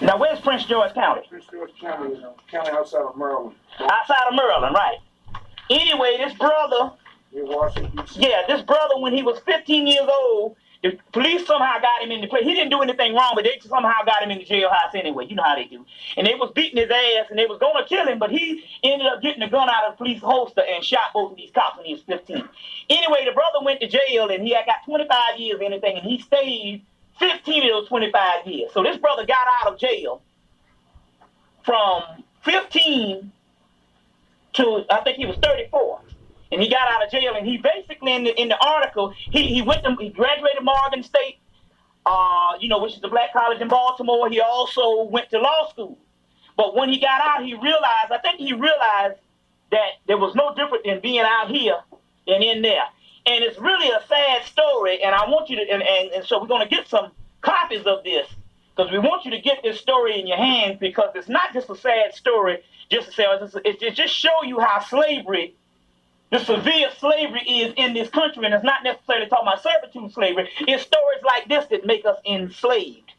Now, where's Prince George County? Prince George County, county outside of Maryland. Outside of Maryland, right. Anyway, this brother, yeah, this brother, when he was 15 years old, the police somehow got him in the place. He didn't do anything wrong, but they somehow got him in the jailhouse anyway. You know how they do. And they was beating his ass, and they was going to kill him, but he ended up getting a gun out of the police holster and shot both of these cops when he was 15. Anyway, the brother went to jail, and he had got 25 years or anything, and he stayed 15 of those 25 years. So this brother got out of jail from 15 to, I think he was 34. And he got out of jail, and he basically in the article, he graduated Morgan State, which is the black college in Baltimore. He also went to law school. But when he got out, I think he realized that there was no different in being out here than in there. And it's really a sad story, and I want you to, and so we're going to get some copies of this, because we want you to get this story in your hands, because it's not just a sad story, just to say, it just show you how slavery, the severe slavery is in this country, and it's not necessarily talking about servitude slavery. It's stories like this that make us enslaved.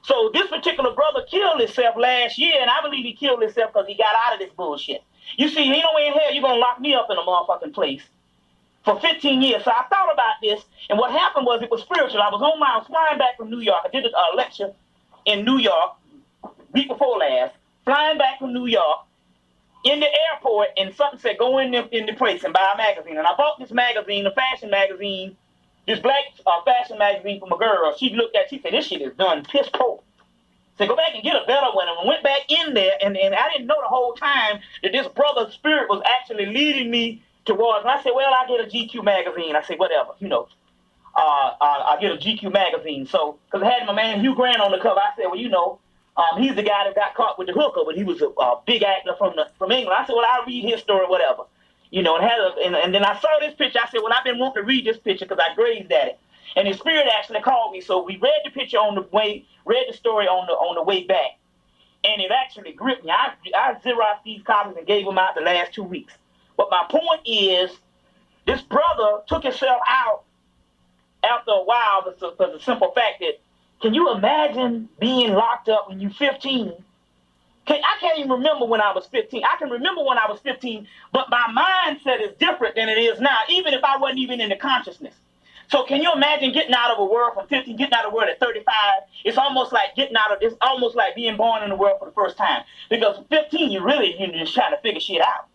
So this particular brother killed himself last year, and I believe he killed himself because he got out of this bullshit. You see, ain't no way in hell you're going to lock me up in a motherfucking place for 15 years. So I thought about this, and what happened was it was spiritual. I was flying back from New York. I did a lecture in New York week before last, flying back from New York, in the airport, and something said, go in the place and buy a magazine. And I bought this magazine, a fashion magazine, this black fashion magazine from a girl. She looked at it, she said, this shit is done piss poor. So go back and get a better one. And I went back in there, and I didn't know the whole time that this brother's spirit was actually leading me towards. And I said, well, I'll get a GQ magazine. I said, whatever, I'll get a GQ magazine. So, because I had my man Hugh Grant on the cover, I said, well, he's the guy that got caught with the hooker, but he was a big actor from England. I said, well, I'll read his story, whatever. And then I saw this picture. I said, well, I've been wanting to read this picture because I grazed at it. And his spirit actually called me. So we read the picture read the story on the way back. And it actually gripped me. I Xeroxed these copies and gave them out the last 2 weeks. But my point is, this brother took himself out after a while because the simple fact that, can you imagine being locked up when you're 15? I can't even remember when I was 15. I can remember when I was 15, but my mindset is different than it is now, even if I wasn't even in the consciousness. So can you imagine getting out of a world from 15, getting out of the world at 35? It's almost like being born in the world for the first time. Because 15, you're just trying to figure shit out.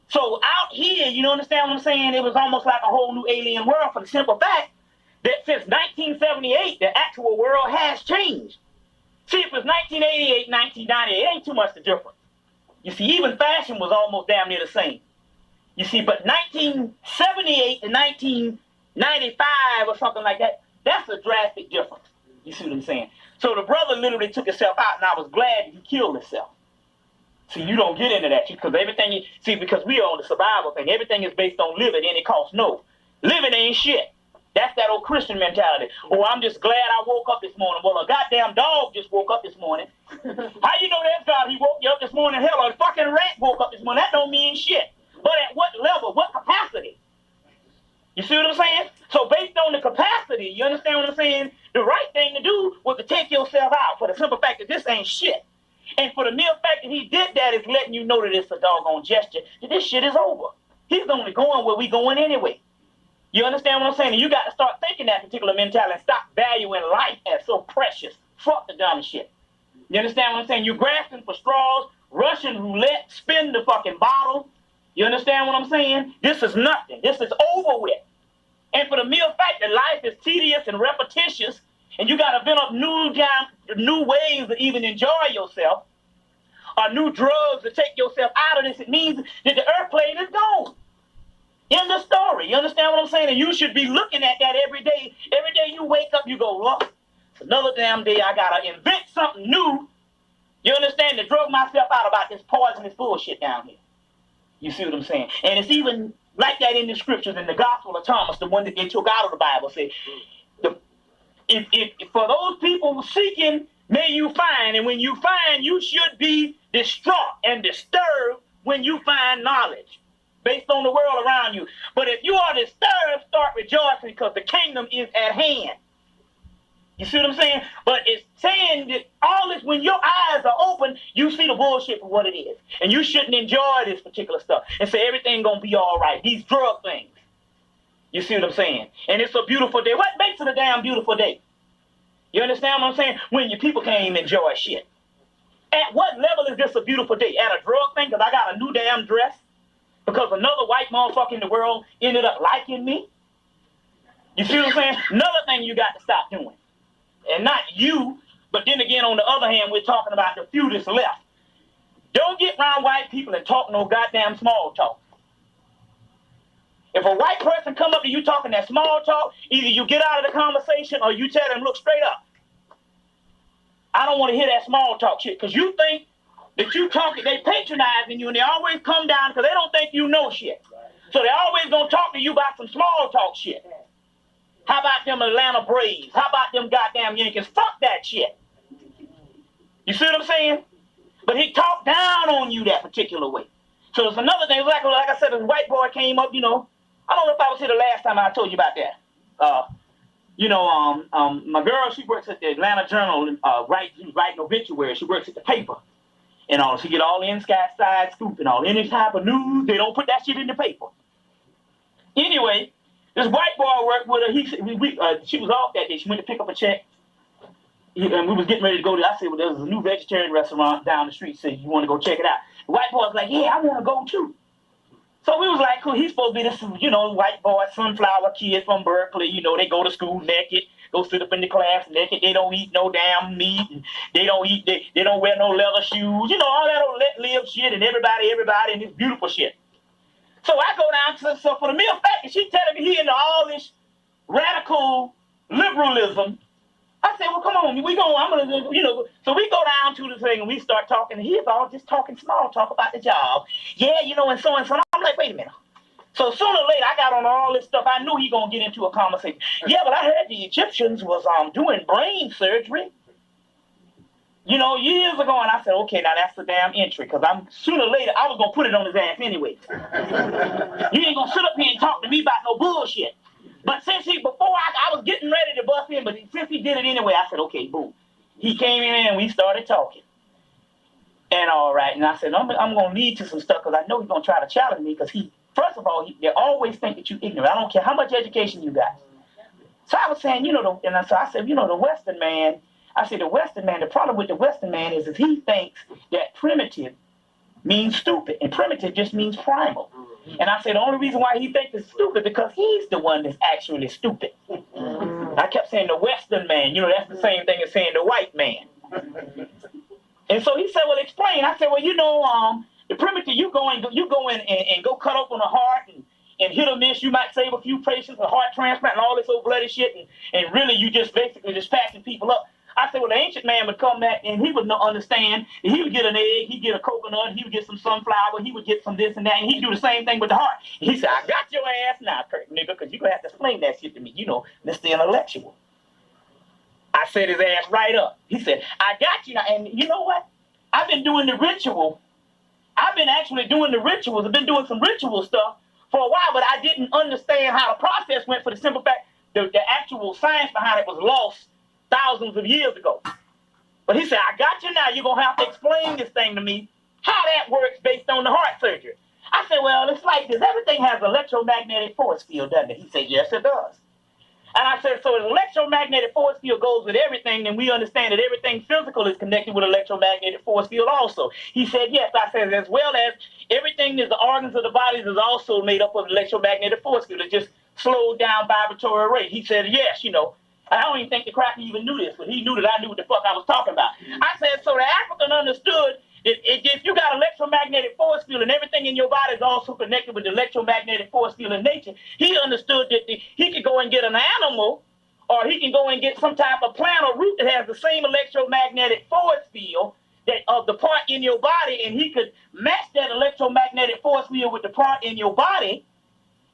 So out here, you understand what I'm saying? It was almost like a whole new alien world, for the simple fact that since 1978, the actual world has changed. See, if it was 1988, 1998, it ain't too much the difference. You see, even fashion was almost damn near the same. You see, but 1978 to 1995 or something like that, that's a drastic difference. You see what I'm saying? So the brother literally took himself out, and I was glad he killed himself. See, you don't get into that, because because we are on the survival thing. Everything is based on living, and it costs no. Living ain't shit. That's that old Christian mentality. Oh, I'm just glad I woke up this morning. Well, a goddamn dog just woke up this morning. How you know that's God? He woke you up this morning. Hell, a fucking rat woke up this morning. That don't mean shit. But at what level? What capacity? You see what I'm saying? So based on the capacity, you understand what I'm saying? The right thing to do was to take yourself out, for the simple fact that this ain't shit. And for the mere fact that he did that is letting you know that it's a doggone gesture, that this shit is over. He's only going where we going anyway. You understand what I'm saying? And you got to start thinking that particular mentality and stop valuing life as so precious. Fuck the dumb shit. You understand what I'm saying? You're grasping for straws, Russian roulette, spin the fucking bottle. You understand what I'm saying? This is nothing. This is over with. And for the mere fact that life is tedious and repetitious, and you got to develop new ways to even enjoy yourself, or new drugs to take yourself out of this, it means that the airplane is gone. In the story. You understand what I'm saying? And you should be looking at that every day. Every day you wake up, you go, look, it's another damn day. I got to invent something new. You understand? To drug myself out about this poisonous bullshit down here. You see what I'm saying? And it's even like that in the scriptures, in the Gospel of Thomas, the one that they took out of the Bible, say, if for those people seeking, may you find. And when you find, you should be distraught and disturbed when you find knowledge, based on the world around you. But if you are disturbed, start rejoicing, because the kingdom is at hand. You see what I'm saying? But it's saying that all this, when your eyes are open, you see the bullshit for what it is. And you shouldn't enjoy this particular stuff and say everything gonna be all right. These drug things. You see what I'm saying? And it's a beautiful day. What makes it a damn beautiful day? You understand what I'm saying? When your people can't even enjoy shit. At what level is this a beautiful day? At a drug thing? Because I got a new damn dress? Because another white motherfucker in the world ended up liking me? You see what I'm saying? Another thing you got to stop doing. And not you, but then again, on the other hand, we're talking about the few that's left. Don't get around white people and talk no goddamn small talk. If a white person come up to you talking that small talk, either you get out of the conversation or you tell them, look straight up. I don't want to hear that small talk shit, because you think that you talking, they patronizing you, and they always come down because they don't think you know shit. So they always gonna talk to you about some small talk shit. How about them Atlanta Braves? How about them goddamn Yankees? Fuck that shit. You see what I'm saying? But he talked down on you that particular way. So it's another thing. Like I said, this white boy came up, you know. I don't know if I was here the last time I told you about that. My girl, she works at the Atlanta Journal, she's writing obituaries. She works at the paper. And she get all the inside scoop and all any type of news. They don't put that shit in the paper. Anyway, this white boy I worked with her. She was off that day. She went to pick up a check. And we was getting ready to go there. I said, well, there's a new vegetarian restaurant down the street. Said, you want to go check it out? The white boy was like, yeah, I want to go too. So we was like, cool, he's supposed to be this, white boy, sunflower kid from Berkeley. They go to school naked, go sit up in the class naked. They don't eat no damn meat. And they don't wear no leather shoes. All that old let-live shit and everybody and this beautiful shit. So I go down so for the mere fact that she's telling me he into all this radical liberalism, I said, well, come on, so we go down to the thing and we start talking, and he's all just talking small talk about the job. Yeah, and so and so. I'm like, wait a minute. So sooner or later, I got on all this stuff. I knew he gonna get into a conversation. Yeah, but I heard the Egyptians was doing brain surgery, years ago. And I said, okay, now that's the damn entry, because sooner or later, I was gonna put it on his ass anyway. You ain't gonna sit up here and talk to me about no bullshit. But before I was getting ready to bust in, but since he did it anyway, I said, okay, boom. He came in and we started talking. And all right, and I said, I'm going to lead to some stuff because I know he's going to try to challenge me because first of all, they always think that you're ignorant. I don't care how much education you got. So I was saying, so I said, the Western man, the problem with the Western man is he thinks that primitive means stupid, and primitive just means primal. And I said the only reason why he thinks it's stupid because he's the one that's actually stupid. I kept saying the Western man, that's the same thing as saying the white man. And so he said, well, explain. I said, well, the primitive, you go in and go cut open a heart and hit or miss. You might save a few patients, a heart transplant and all this old bloody shit. And really you just basically just passing people up. I said, well, the ancient man would come back and he would understand. And he would get an egg, he'd get a coconut, he would get some sunflower, he would get some this and that, and he'd do the same thing with the heart. And he said, I got your ass now, Kurt, nigga, because you're going to have to explain that shit to me, Mr. Intellectual. I set his ass right up. He said, I got you now. And you know what? I've been doing the ritual. I've been actually doing the rituals. I've been doing some ritual stuff for a while, but I didn't understand how the process went for the simple fact the actual science behind it was lost thousands of years ago. But he said, I got you now. You're going to have to explain this thing to me, how that works based on the heart surgery. I said, well, it's like this. Everything has electromagnetic force field, doesn't it? He said, yes, it does. And I said, so an electromagnetic force field goes with everything, then we understand that everything physical is connected with electromagnetic force field also. He said, yes. I said, as well as everything is the organs of the bodies is also made up of electromagnetic force field. It just slowed down vibratory rate. He said, yes, I don't even think the cracker even knew this, but he knew that I knew what the fuck I was talking about. I said, so the African understood that if you got electromagnetic force field and everything in your body is also connected with the electromagnetic force field in nature, he understood that he could go and get an animal, or he can go and get some type of plant or root that has the same electromagnetic force field that of the part in your body, and he could match that electromagnetic force field with the part in your body,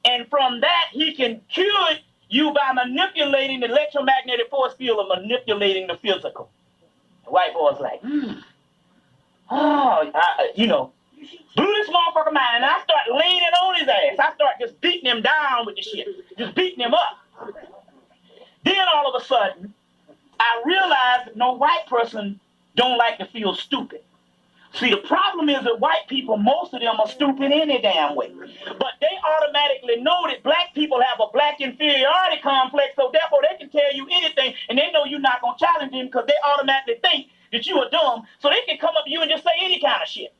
and from that he can cure you by manipulating the electromagnetic force field or manipulating the physical. The white boy's like, blew this motherfucker mind, and I start leaning on his ass. I start just beating him down with the shit, just beating him up. Then all of a sudden, I realized that no white person don't like to feel stupid. See, the problem is that white people, most of them are stupid any damn way. But they automatically know that black people have a black inferiority complex, so therefore they can tell you anything, and they know you're not going to challenge them because they automatically think that you are dumb, so they can come up to you and just say any kind of shit.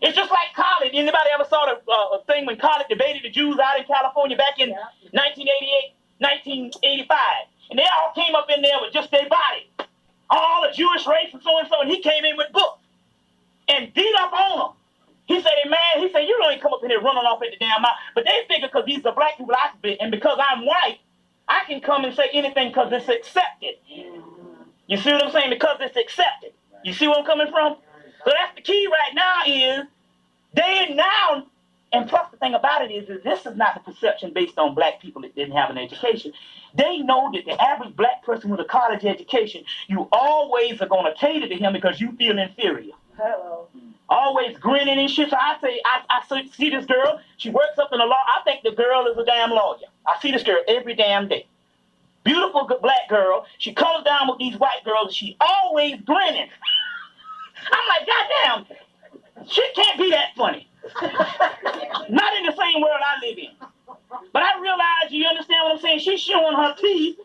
It's just like college. Anybody ever saw the thing when college debated the Jews out in California back in 1988, 1985? And they all came up in there with just their body. All the Jewish race and so, and he came in with books and beat up on them. He said, hey, man, he said, you don't even come up in here running off at the damn mouth. But they figure because these are black people I spit, and because I'm white, I can come and say anything because it's accepted. You see what I'm saying? Because it's accepted. You see where I'm coming from? So that's the key right now is they now, and plus the thing about it is this is not the perception based on black people that didn't have an education. They know that the average black person with a college education, you always are going to cater to him because you feel inferior. Hello. Always grinning and shit. So I say, I see this girl. She works up in the law. I think the girl is a damn lawyer. I see this girl every damn day. Beautiful black girl. She comes down with these white girls. And she always grinning. I'm like, goddamn, shit can't be that funny. Not in the same world I live in. But I realize, you understand what I'm saying? She's showing her teeth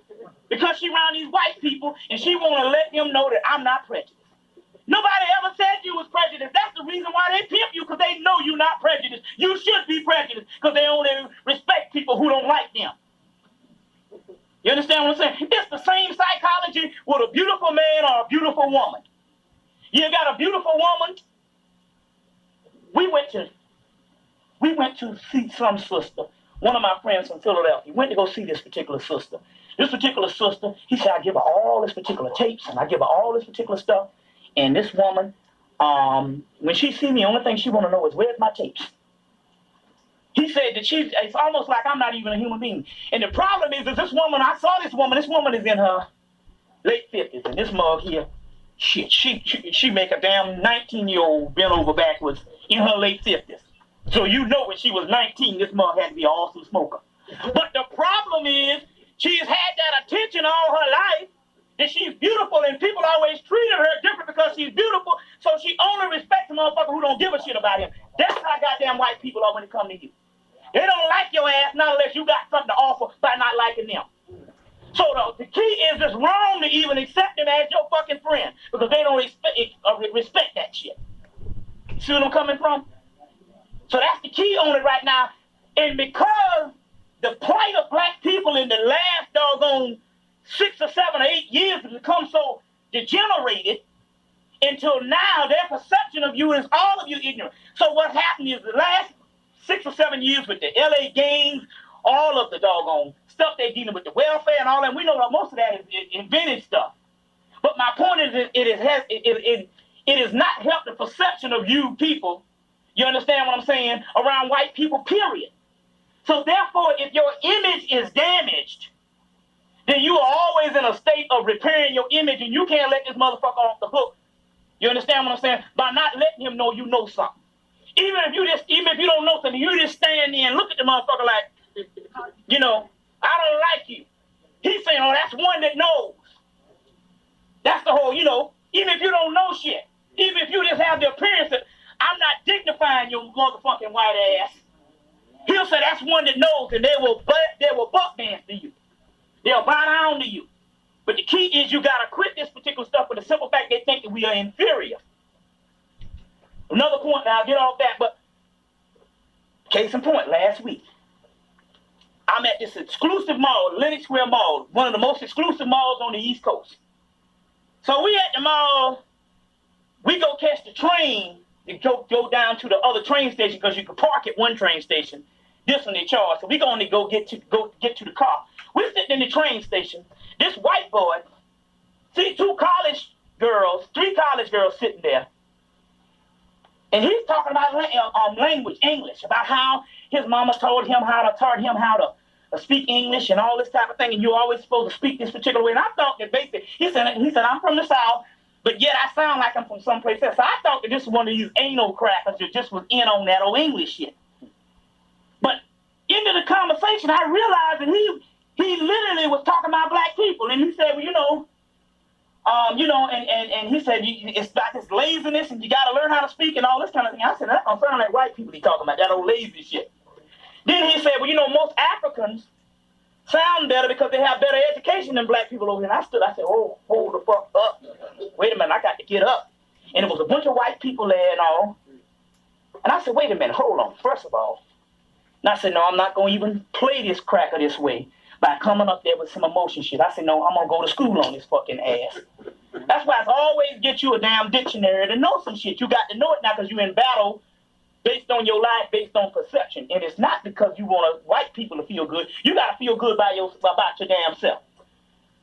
because she around these white people, and she want to let them know that I'm not prejudiced. Nobody ever said you was prejudiced. That's the reason why they pimp you, because they know you're not prejudiced. You should be prejudiced because they only respect people who don't like them. You understand what I'm saying? It's the same psychology with a beautiful man or a beautiful woman. You got a beautiful woman. We went to see some sister. One of my friends from Philadelphia went to go see this particular sister. This particular sister, he said, I give her all this particular tapes and I give her all this particular stuff. And this woman, when she see me, the only thing she want to know is, where's my tapes? He said that it's almost like I'm not even a human being. And the problem is this woman, I saw this woman is in her late 50s. And this mug here, shit, she make a damn 19-year-old bent over backwards in her late 50s. So you know when she was 19, this mug had to be an awesome smoker. But the problem is she's had that attention all her life, that she's beautiful, and people always treated her different because she's beautiful, so she only respects a motherfucker who don't give a shit about him. That's how goddamn white people are when it comes to you. They don't like your ass not unless you got something to offer by not liking them. So the key is it's wrong to even accept them as your fucking friend because they don't respect that shit. See what I'm coming from? So that's the key on it right now. And because the plight of black people in the last doggone 6 or 7 or 8 years has become so degenerated until now their perception of you is all of you ignorant. So what happened is the last 6 or 7 years with the LA gangs, all of the doggone stuff they're dealing with, the welfare and all that, we know that most of that is invented stuff. But my point is it has not helped the perception of you people, you understand what I'm saying, around white people, period. So therefore, if your image is damaged, then you are always in a state of repairing your image, and you can't let this motherfucker off the hook. You understand what I'm saying? By not letting him know you know something. Even if you don't know something, you just stand there and look at the motherfucker like, you know, I don't like you. He's saying, oh, that's one that knows. That's the whole, you know, even if you don't know shit, even if you just have the appearance that I'm not dignifying your motherfucking white ass, he'll say that's one that knows, and they will buck dance to you. They'll bow down to you. But the key is you got to quit this particular stuff for the simple fact they think that we are inferior. Another point, now I'll get off that, but case in point, last week, I'm at this exclusive mall, Lenox Square Mall, one of the most exclusive malls on the East Coast. So we at the mall, we go catch the train and go down to the other train station because you can park at one train station. This one they charge. So we going to go get to the car. We're sitting in the train station. This white boy, see three college girls sitting there. And he's talking about language, English, about how his mama taught him how to speak English and all this type of thing, and you're always supposed to speak this particular way. And I thought that basically, he said, I'm from the South, but yet I sound like I'm from someplace else. So I thought that this was one of these anal crackers that just was in on that old English shit. But into the conversation, I realized that he literally was talking about black people. And he said, well, you know, You know, and he said, it's about this laziness and you got to learn how to speak and all this kind of thing. I said, that don't sound like white people he talking about, that old lazy shit. Then he said, well, you know, most Africans sound better because they have better education than black people over here. And I said, oh, hold the fuck up. Wait a minute, I got to get up. And it was a bunch of white people there and all. And I said, wait a minute, hold on, first of all. And I said, no, I'm not going to even play this cracker this way by coming up there with some emotion shit. I said, no, I'm going to go to school on this fucking ass. That's why I always get you a damn dictionary to know some shit. You got to know it now because you're in battle based on your life, based on perception. And it's not because you want white people to feel good. You got to feel good about your damn self.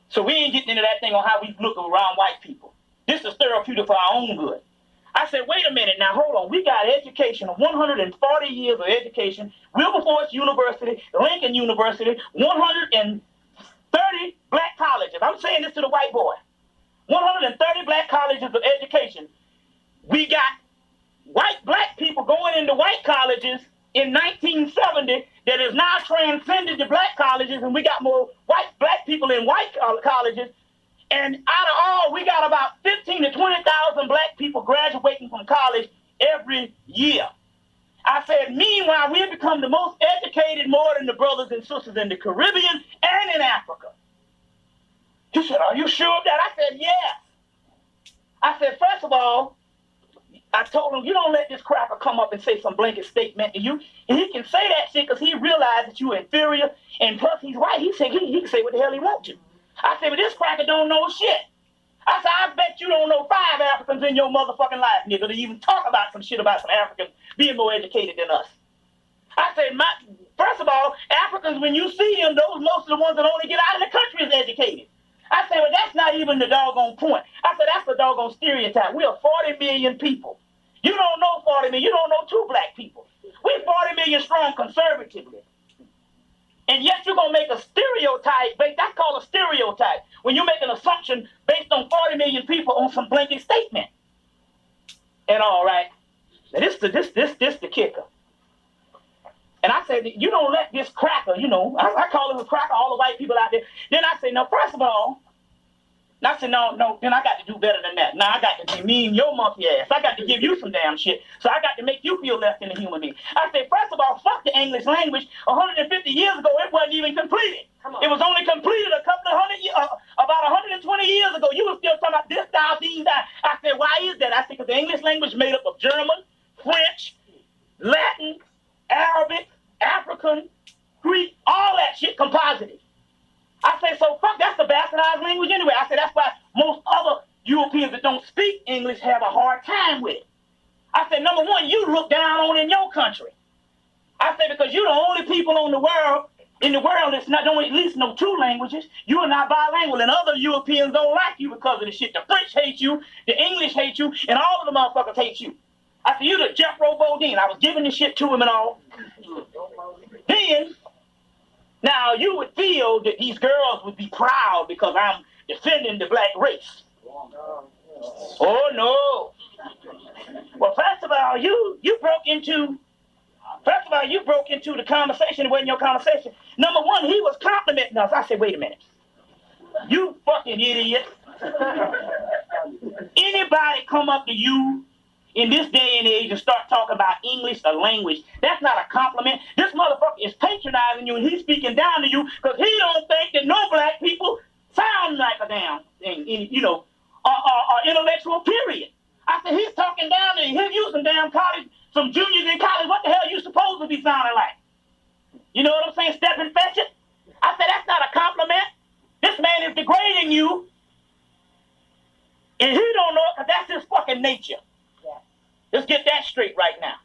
So we ain't getting into that thing on how we look around white people. This is therapeutic for our own good. I said, wait a minute now, hold on. We got education, 140 years of education, Wilberforce University, Lincoln University, 130 black colleges. I'm saying this to the white boy. 130 black colleges of education. We got black people going into white colleges in 1970 that is now transcended to black colleges, and we got more black people in white colleges. And out of all, we got about 15 to 20,000 black people graduating from college every year. I said, meanwhile, we've become the most educated more than the brothers and sisters in the Caribbean and in Africa. He said, are you sure of that? I said, yes. I said, first of all, I told him, you don't let this cracker come up and say some blanket statement to you. And he can say that shit because he realized that you're inferior. And plus, he's white. He said he can say what the hell he wants to. I said, but this cracker don't know shit. I said, I bet you don't know 5 Africans in your motherfucking life, nigga, to even talk about some shit about some Africans being more educated than us. I said, first of all, Africans, when you see them, most of the ones that only get out of the country is educated. I said, well, that's not even the doggone point. I said, that's the doggone stereotype. We are 40 million people. You don't know 40 million. You don't know 2 black people. We're 40 million strong conservatively. And yet you're going to make a stereotype. That's called a stereotype. When you make an assumption based on 40 million people on some blanket statement. And all right. Now this the kicker. And I said, you don't let this cracker, you know, I call him a cracker, all the white people out there. Then I said, no, first of all, and I said, no, then I got to do better than that. Now I got to demean your monkey ass. I got to give you some damn shit. So I got to make you feel less than a human being. I said, first of all, fuck the English language. 150 years ago, it wasn't even completed. It was only completed about 120 years ago. You were still talking about this, thou, these, that. I said, why is that? I said, because the English language is made up of German, French, Latin, Arabic, African, Greek, all that shit composited. I say, so fuck, that's the bastardized language anyway. I said, that's why most other Europeans that don't speak English have a hard time with it. I said, number one, you look down on in your country. I said, because you're the only people in the world that's not don't at least know 2 languages. You are not bilingual, and other Europeans don't like you because of the shit. The French hate you, the English hate you, and all of the motherfuckers hate you. I said, you the Jeffro Bodine. I was giving this shit to him and all. Then, now you would feel that these girls would be proud because I'm defending the black race. Oh no. Well, first of all, you broke into the conversation. It wasn't your conversation. Number one, he was complimenting us. I said, wait a minute. You fucking idiot. Anybody come up to you in this day and age and start talking about English or language, that's not a compliment. This motherfucker is patronizing you and he's speaking down to you because he don't think that no black people sound like a damn thing, you know, or intellectual period. I said, he's talking down to you. You some damn college, some juniors in college, what the hell are you supposed to be sounding like? You know what I'm saying? Step and fetch it. I said, that's not a compliment. This man is degrading you. And he don't know it because that's his fucking nature. Let's get that straight right now.